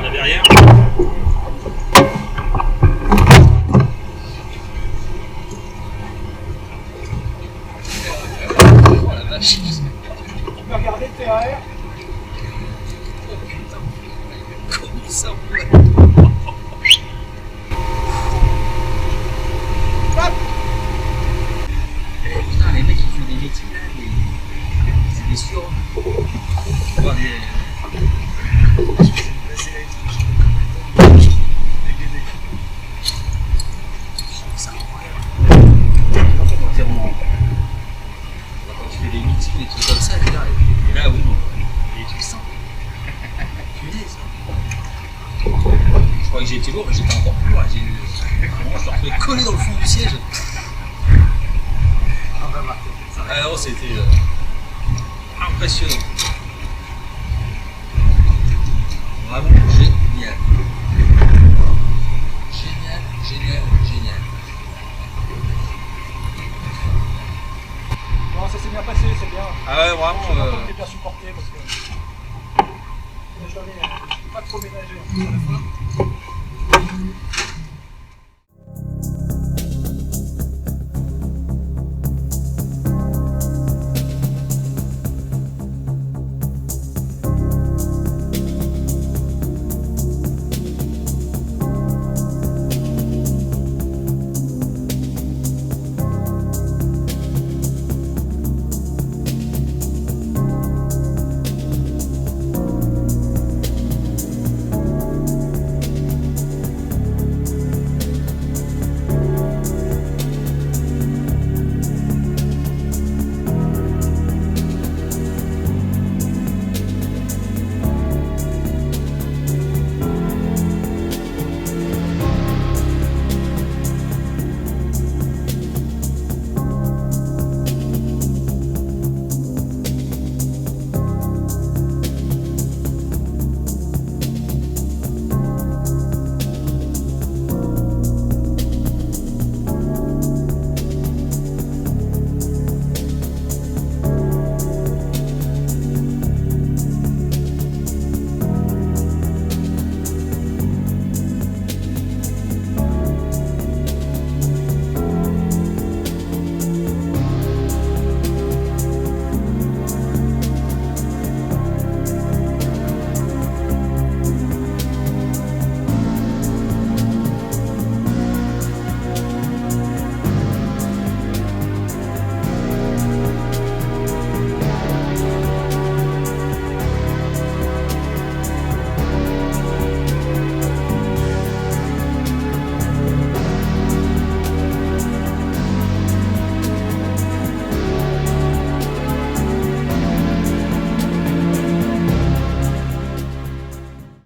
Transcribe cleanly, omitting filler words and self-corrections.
la verrière. Oh la vache. Tu peux regarder le TAR. Oh putain. Comment ça roule? Putain, les mecs qui font des métiers là, c'est des surhommes. Oh, c'est incroyable. Quand tu fais des meetings, des trucs comme ça, et là oui, il y a des trucs simples. Punaise. Je croyais que j'étais lourd, mais j'étais encore plus lourd. Je me suis retrouvé collé dans le fond du siège. Ah non, c'était impressionnant. Vraiment génial. Génial, génial, génial. Bon, ça s'est bien passé, c'est bien. Ah ouais, vraiment. Je suis content que t'aies bien supporté parce que je n'avais pas trop ménagé à la fois.